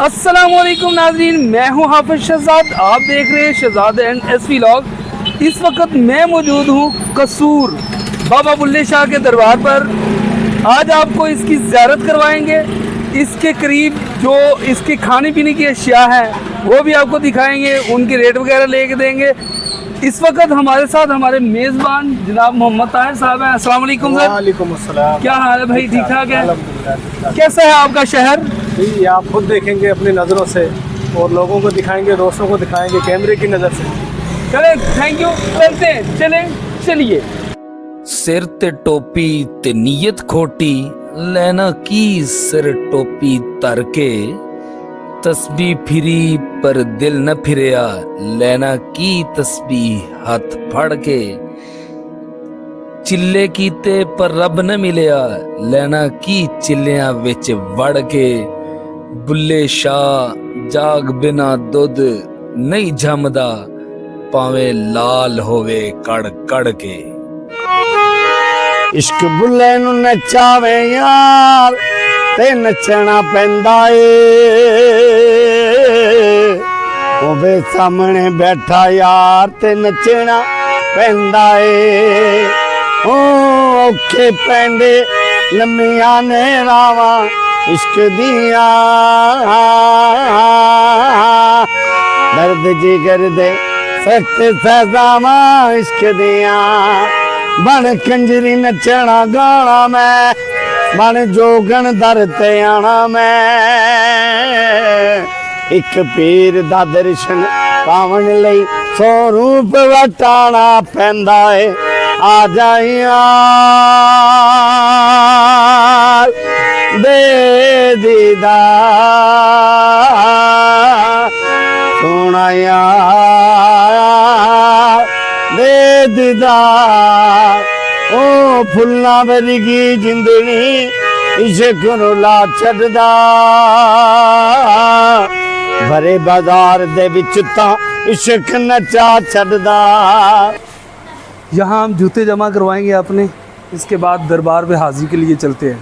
अस्सलामुअलैकुम नाज़रीन, मैं हूं हाफिज शहजाद। आप देख रहे हैं शहजाद एंड एसवी व्लॉग। इस वक्त मैं मौजूद हूं कसूर बाबा बुल्ले शाह के दरबार पर। आज आपको इसकी ज़ियारत करवाएंगे। इसके करीब जो इसके खाने पीने की अशिया हैं वो भी आपको दिखाएंगे, उनके रेट वगैरह लेके देंगे। इस वक्त हमारे साथ हमारे मेज़बान जनाब मोहम्मद ताहिर साहब हैं। अस्सलाम वालेकुम सर। वालेकुम अस्सलाम। क्या हाल है भाई? ठीक ठाक है? अल्हम्दुलिल्लाह। कैसा है आपका शहर? जी आप खुद देखेंगे अपनी नज़रों से और लोगों को दिखाएंगे, दोस्तों को दिखाएंगे कैमरे की नज़र से। चले, थैंक यू। चलते हैं, चलिए। सिर ते टोपी ते नीयत खोटी, लेना की सिर टोपी तर के। तस्बीह फिरी पर दिल न फिरिया, लेना की तस्बीह हाथ फड़ के। चिल्ले कीते पर रब न मिलिया, लेना की चिल्लियां विच वड़ के। बुल्ले शाह जाग बिना दुध नहीं जमदा, पावे लाल होवे कड़ कड़ के। इश्क बुल्ले नू नचावे यार ते नचना पैंदा ए। ओवे सामने बैठा यार ते नचना पैंदा ए। ओ औखे पैंदे लम्मियां ने रावां इश्क दिया, दर्द जिगर दे सख्त सजावां इश्क दिया। बन कंजरी नचना गाना मैं, बन जोगन दर ते आना मैं। एक पीर दा दर्शन पावन लई सौ रूप वटाना पैंदा है। आ जाइया दे दीदा सोना यार दे दीदा। ओ फुल्ला वर्गी जिंदड़ी इश्क नू ला छड्डदा, भरे बाजार दे विच तां इश्क नचा छड्डदा। यहाँ हम जूते जमा करवाएंगे अपने, इसके बाद दरबार पे हाजिरी के लिए चलते हैं।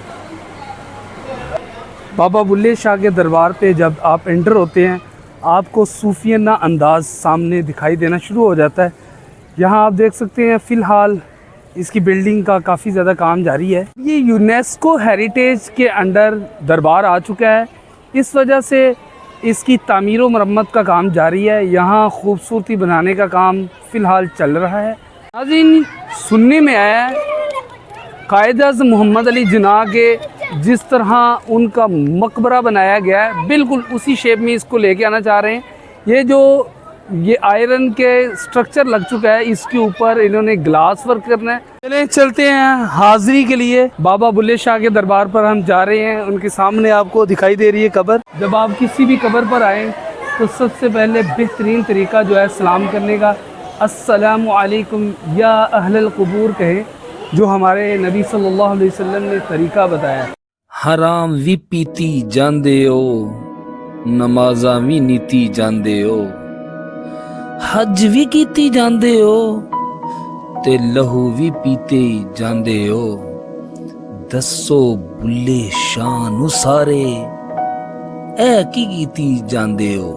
बाबा बुल्ले शाह के दरबार पे जब आप एंटर होते हैं आपको सूफियाना अंदाज सामने दिखाई देना शुरू हो जाता है। यहाँ आप देख सकते हैं फ़िलहाल इसकी बिल्डिंग का काफ़ी ज़्यादा काम जारी है। ये यूनेस्को हेरिटेज के अंडर दरबार आ चुका है, इस वजह से इसकी तामीर व मरम्मत का काम जारी है। यहाँ खूबसूरती बनाने का काम फ़िलहाल चल रहा है। नाज़रीन, सुनने में आया है कायद-ए-आज़म मोहम्मद अली जिन्ना के जिस तरह उनका मकबरा बनाया गया है बिल्कुल उसी शेप में इसको लेके आना चाह रहे हैं। ये जो ये आयरन के स्ट्रक्चर लग चुका है, इसके ऊपर इन्होंने ग्लास वर्क करना है। चले चलते हैं हाजिरी के लिए। बाबा बुल्ले शाह के दरबार पर हम जा रहे हैं। उनके सामने आपको दिखाई दे रही है कब्र। जब आप किसी भी कब्र पर आएँ तो सबसे पहले बेहतरीन तरीका जो है सलाम करने का, अस्सलामु अलैकुम या अहलल क़ुबूर कहें, जो हमारे नबी सल्लल्लाहु अलैहि वसल्लम ने तरीका बताया। हराम भी पीती जांदे हो, नमाजा भी नीती जांदे हो, हज भी कीती जांदे हो, ते लहू भी पीते जांदे हो। दसो बुल्ले शाह नू सारे ऐ की कीती जांदे हो।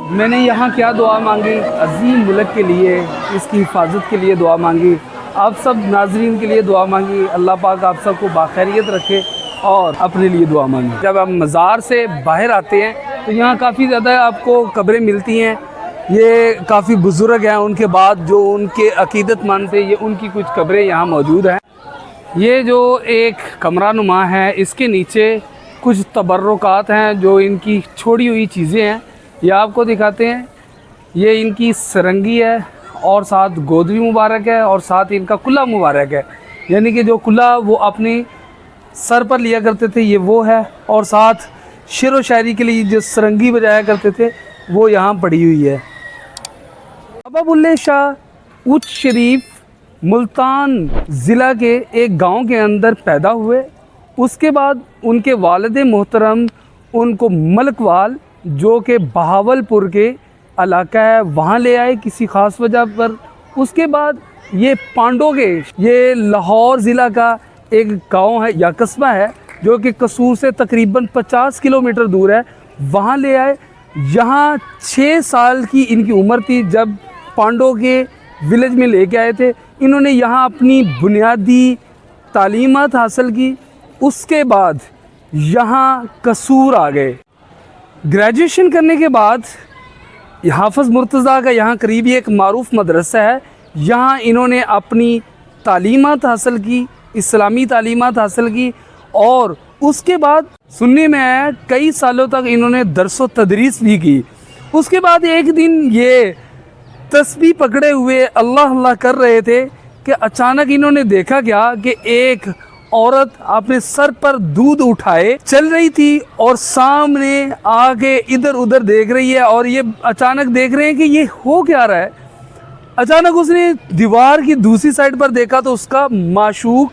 मैंने यहाँ क्या दुआ मांगी? अजीम मुल्क के लिए, इसकी हिफाजत के लिए दुआ मांगी। आप सब नाजरीन के लिए दुआ मांगी। अल्लाह पाक आप सबको बाखैरियत रखे और अपने लिए दुआ मांगी। जब आप मज़ार से बाहर आते हैं तो यहाँ काफ़ी ज़्यादा आपको कब्रें मिलती हैं। ये काफ़ी बुज़ुर्ग हैं, उनके बाद जो उनके अकीदतमंद थे, ये उनकी कुछ कब्रें यहाँ मौजूद हैं। ये जो एक कमरा नुमा है, इसके नीचे कुछ तबर्रुकात हैं जो इनकी छोड़ी हुई चीज़ें हैं, ये आपको दिखाते हैं। ये इनकी सरंगी है और साथ गोदवी मुबारक है और साथ इनका कुल्ला मुबारक है, यानी कि जो कुल्ला वो अपनी सर पर लिया करते थे ये वो है, और साथ शेर व शायरी के लिए जो सरंगी बजाया करते थे वो यहाँ पड़ी हुई है। बाबा बुल्ले शाह उच्च शरीफ मुल्तान ज़िला के एक गांव के अंदर पैदा हुए। उसके बाद उनके वालिद मोहतरम उनको मलकवाल जो कि बहावलपुर के इलाका है वहाँ ले आए किसी ख़ास वजह पर। उसके बाद ये पांडोगे, ये लाहौर ज़िला का एक गांव है या कस्बा है, जो कि कसूर से तकरीबन 50 किलोमीटर दूर है, वहाँ ले आए। यहाँ 6 साल की इनकी उम्र थी जब पांडवों के विलेज में लेके आए थे। इन्होंने यहाँ अपनी बुनियादी तालीमात हासिल की। उसके बाद यहाँ कसूर आ गए। ग्रेजुएशन करने के बाद हाफिज़ मुर्तज़ा का यहाँ करीबी एक मारूफ मदरसा है, यहाँ इन्होंने अपनी तालीमात हासिल की, इस्लामी तालीमात हासिल की। और उसके बाद सुनने में आया कई सालों तक इन्होंने दर्स व तदरीस भी की। उसके बाद एक दिन ये तस्बीह पकड़े हुए अल्लाह अल्लाह कर रहे थे कि अचानक इन्होंने देखा क्या कि एक औरत अपने सर पर दूध उठाए चल रही थी और सामने आके इधर उधर देख रही है। और ये अचानक देख रहे हैं कि ये हो क्या रहा है। अचानक उसने दीवार की दूसरी साइड पर देखा तो उसका माशूक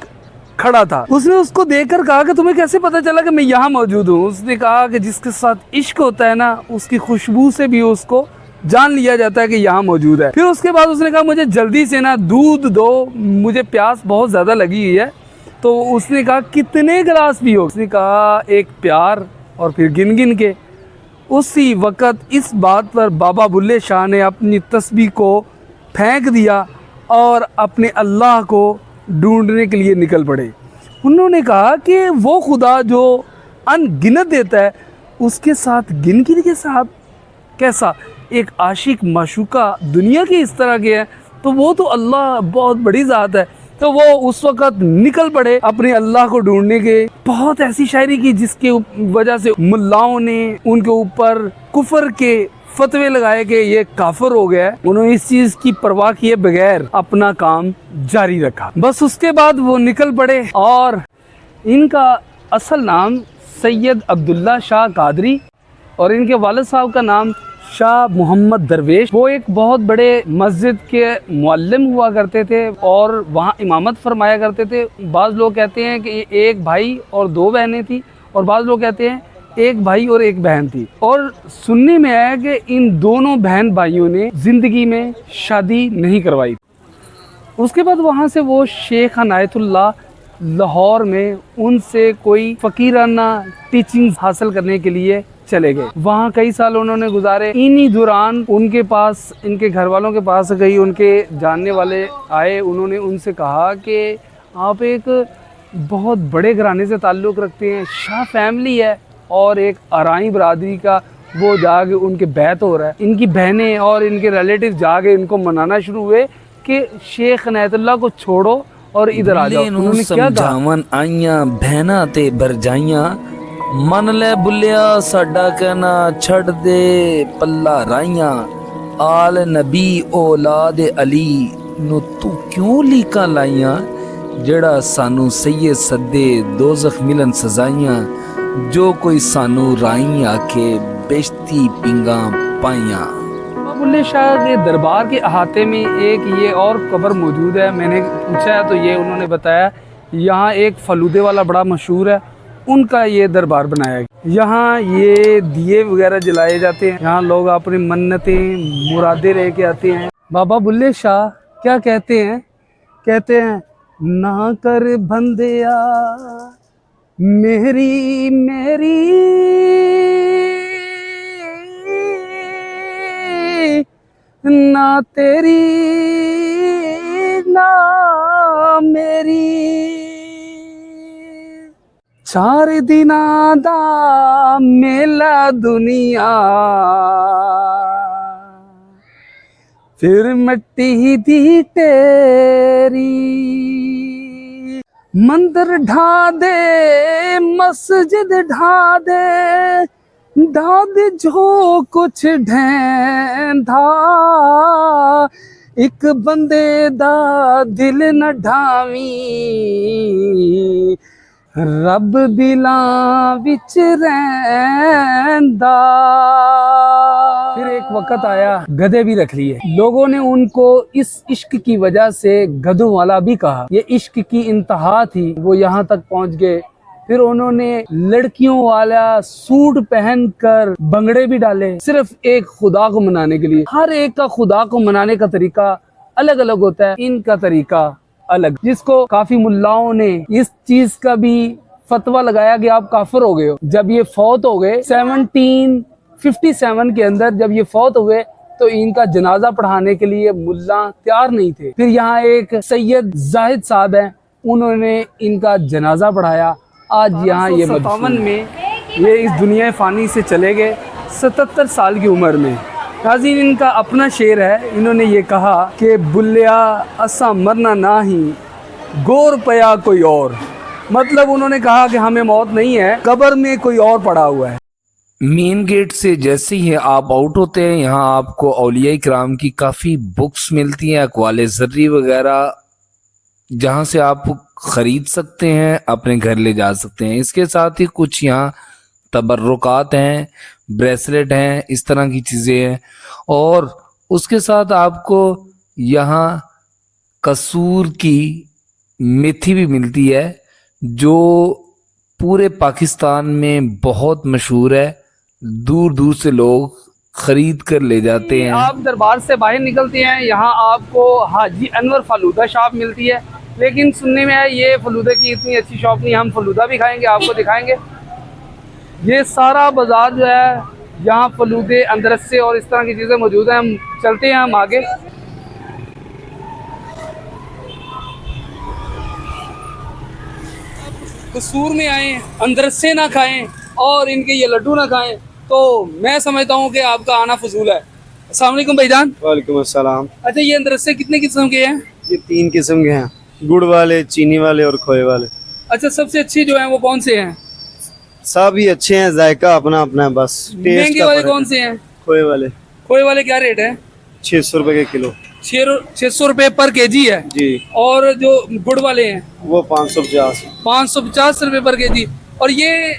खड़ा था। उसने उसको देखकर कहा कि तुम्हें कैसे पता चला कि मैं यहाँ मौजूद हूँ। उसने कहा कि जिसके साथ इश्क होता है ना, उसकी खुशबू से भी उसको जान लिया जाता है कि यहाँ मौजूद है। फिर उसके बाद उसने कहा मुझे जल्दी से ना दूध दो, मुझे प्यास बहुत ज़्यादा लगी हुई है। तो उसने कहा कितने गिलास पियो? उसने कहा एक प्यार, और फिर गिन गिन के। उसी वक़्त इस बात पर बाबा बुल्ले शाह ने अपनी तस्बीह को फेंक दिया और अपने अल्लाह को ढूंढने के लिए निकल पड़े। उन्होंने कहा कि वो खुदा जो अनगिनत देता है उसके साथ गिन गिन के साथ कैसा एक आशिक माशूका दुनिया के इस तरह के है, तो वो तो अल्लाह बहुत बड़ी ज़ात है। तो वो उस वक़्त निकल पड़े अपने अल्लाह को ढूंढने के। बहुत ऐसी शायरी की जिसके वजह से मुल्लाओं ने उनके ऊपर कुफर के फतवे लगाए कि ये काफिर हो गया है। उन्होंने इस चीज़ की परवाह किए बगैर अपना काम जारी रखा। बस उसके बाद वो निकल पड़े। और इनका असल नाम सैयद अब्दुल्ला शाह कादरी और इनके वालिद साहब का नाम शाह मोहम्मद दरवेश। वो एक बहुत बड़े मस्जिद के मुअल्लिम हुआ करते थे और वहाँ इमामत फरमाया करते थे। बाज़ लोग कहते हैं कि एक भाई और 2 बहनें थी, और बाज़ लोग कहते हैं एक भाई और एक बहन थी। और सुनने में आया कि इन दोनों बहन भाइयों ने ज़िंदगी में शादी नहीं करवाई। उसके बाद वहाँ से वो शेख अनायतुल्लाह लाहौर में उनसे कोई फ़कीराना टीचिंग हासिल करने के लिए चले गए। वहाँ कई साल उन्होंने गुजारे। इन्हीं दौरान उनके पास, इनके घर वालों के पास गई, उनके जानने वाले आए। उन्होंने उनसे कहा कि आप एक बहुत बड़े घराने से ताल्लुक़ रखते हैं, शाह फैमिली है, और एक आराई बरादरी का वो जाके उनके बैत हो रहा है। इनकी बहनें और इनके रिलेटिव जाके इनको मनाना शुरू हुए कि शेख अनायतुल्लाह को छोड़ो और इधर आ जाओ। उन्होंने क्या कहा? आइयां बहना ते बरजाइयां मन ले बुलिया साडा कहना छड़ दे पल्ला राइयां आल नबी औलाद अली नु तू क्यों लीका लाइयां जेड़ा सानू सैयद सदे दोज़ख मिलन सजाइयां जो कोई सानू राई आके बेश्ती पिंगा पाइयां। बुल्ले शाह के दरबार के अहाते में एक ये और कब्र मौजूद है। मैंने पूछा है तो ये उन्होंने बताया यहाँ एक फलूदे वाला बड़ा मशहूर है, उनका ये दरबार बनाया है। यहाँ ये दिए वगैरह जलाए जाते हैं। यहाँ लोग अपनी मन्नतें मुरादे रह के आते हैं। बाबा बुल्ले शाह क्या कहते हैं? कहते हैं ना कर बंदिया मेरी मेरी ना तेरी ना मेरी 4 दिनां दा मेला दुनिया फिर मिट्टी दी तेरी मंदिर ढा दे मस्जिद ढा दे जो कुछ ढैंदा एक बंदे दा दिल न ढावी रब दिलां विच रैंदा। फिर एक वक्त आया गधे भी रख लिए। लोगों ने उनको इस इश्क की वजह से गधों वाला भी कहा। ये इश्क की इंतहा थी, वो यहाँ तक पहुँच गए। फिर उन्होंने लड़कियों वाला सूट पहनकर भंगड़े भी डाले, सिर्फ एक खुदा को मनाने के लिए। हर एक का खुदा को मनाने का तरीका अलग अलग होता है, इनका तरीका अलग, जिसको काफी मुल्लाओं ने इस चीज का भी फतवा लगाया कि आप काफिर हो गए हो। जब ये फौत हो गए 1757 के अंदर, जब ये फौत हुए तो इनका जनाजा पढ़ाने के लिए मुल्ला तैयार नहीं थे। फिर यहाँ एक सैयद जाहिद साहब हैं, उन्होंने इनका जनाजा पढ़ाया। आज यहाँ ये 57 में ये इस दुनिया फ़ानी से चले गए 77 साल की उम्र में। नाज़रीन, इनका अपना शेर है, इन्होंने ये कहा कि बुल्लिया असा मरना ना ही गोर पया कोई और। मतलब उन्होंने कहा कि हमें मौत नहीं है, कब्र में कोई और पड़ा हुआ है। मेन गेट से जैसे ही आप आउट होते हैं, यहाँ आपको औलिया किराम की काफ़ी बुक्स मिलती हैं, अक़वाल ज़र्री वगैरह, जहाँ से आप ख़रीद सकते हैं, अपने घर ले जा सकते हैं। इसके साथ ही कुछ यहाँ तबर्रुकात हैं, ब्रेसलेट हैं, इस तरह की चीज़ें हैं। और उसके साथ आपको यहाँ कसूर की मेथी भी मिलती है, जो पूरे पाकिस्तान में बहुत मशहूर है। दूर दूर से लोग ख़रीद कर ले जाते हैं। आप दरबार से बाहर निकलते हैं, यहाँ आपको हाजी अनवर फलूदा शॉप मिलती है, लेकिन सुनने में है ये फलूदा की इतनी अच्छी शॉप नहीं। हम फलूदा भी खाएंगे, आपको दिखाएंगे। ये सारा बाज़ार जो है, यहाँ फलूदे, अंदरसे और इस तरह की चीज़ें मौजूद हैं। हम चलते हैं हम आगे। कसूर में आए, अंदरसे ना खाएं और इनके ये लड्डू ना खाएं, तो मैं समझता हूँ कि आपका आना फजूल है। अस्सलाम वालेकुम भाईजान। वालेकुम अस्सलाम। अच्छा, ये अंदरसे कितने किस्म के हैं? ये 3 किस्म के हैं, गुड़ वाले, चीनी वाले और खोए वाले। अच्छा, सबसे अच्छे जो हैं वो कौन से हैं? सब ही अच्छे हैं, जायका अपना अपना है, बस टेस्ट महंगे का वाले फर्क है। कौन से हैं? खोए वाले खोए वाले क्या रेट है? 600 रुपए के किलो 600 रुपये पर केजी है। जी। और जो गुड़ वाले हैं वो 550। 550 रुपये पर केजी। और ये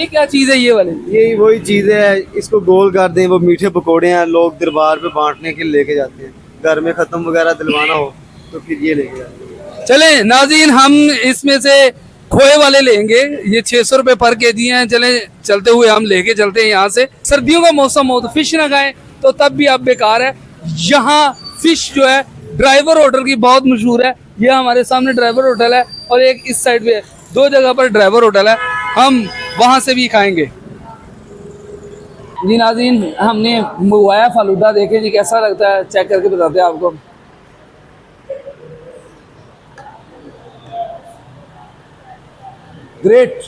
क्या चीज़ है ये वाले? यही वही चीज़ है, इसको गोल कर दें, वो मीठे पकोड़े हैं, लोग दरबार पे बांटने के लिए लेके जाते हैं। घर में ख़त्म वगैरह दिलवाना हो तो फिर ये लेके जाते हैं। चले नाज़रीन, हम इसमें से खोए वाले लेंगे। ये 600 रुपये पर केजी हैं। चले, चलते हुए हम लेके चलते हैं यहाँ से। सर्दियों का मौसम हो तो फिश ना खाएं, तो तब भी आप बेकार है। यहाँ फिश जो है ड्राइवर होटल की बहुत मशहूर है। ये हमारे सामने ड्राइवर होटल है और एक इस साइड पे है, 2 जगह पर ड्राइवर होटल है। हम वहाँ से भी खाएंगे। जी नाज़रीन, हमने मंगवाया फालूदा, देखें जी कैसा लगता है, चेक करके बताते हैं आपको। ग्रेट,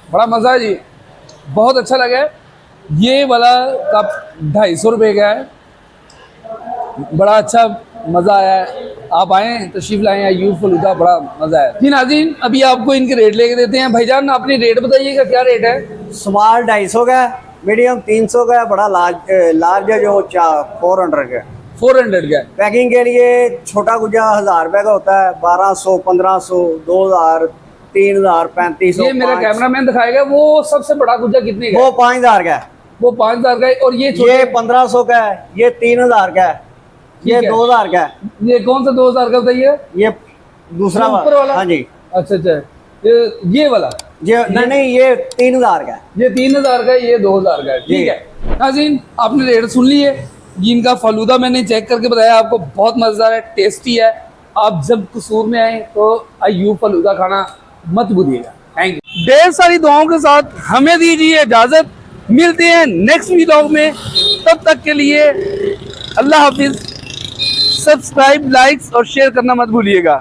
बड़ा मज़ा है जी, बहुत अच्छा लगा है। ये वाला कप 250 रुपये का है, बड़ा अच्छा मज़ा आया है। आप आएँ, तशरीफ़ लाएँ अय्यूब फलूदा, बड़ा मज़ा आया। जी नाज़रीन, अभी आपको इनके रेट लेके देते हैं। भाईजान, अपनी रेट बताइएगा, क्या रेट है? स्मॉल 250 का, मीडियम 300 का, बड़ा लार्ज है जो 400 का। 400 का। पैकिंग के लिए छोटा गुजा 1000 रुपये का होता है, 1200, 1500, 2000, 3000, 3500। ये मेरा कैमरामैन दिखाएगा। वो सबसे बड़ा गुज्जा कितने का? वो 5000 का है। वो 5000 का है। और ये 1500 का है, ये 3000 का है, ये 2000 का है। ये कौन सा 2000 का बताइए? ये दूसरा ऊपर वाला? हाँ जी। अच्छा अच्छा, ये वाला? नहीं, ये 3000 का है। ये 3000 का है, ये 2000 का है। ठीक है नाज़रीन, आपने रेट सुन लिए। इनका फलूदा मैंने चेक करके बताया आपको, बहुत मज़ेदार है, टेस्टी है। आप जब कसूर में आए तो अय्यूब फलूदा खाना मत भूलिएगा। Thank you. ढेर सारी दुआओं के साथ हमें दीजिए इजाज़त, मिलते हैं नेक्स्ट व्लॉग में। तब तक के लिए अल्लाह हाफिज़। सब्सक्राइब, लाइक्स और शेयर करना मत भूलिएगा।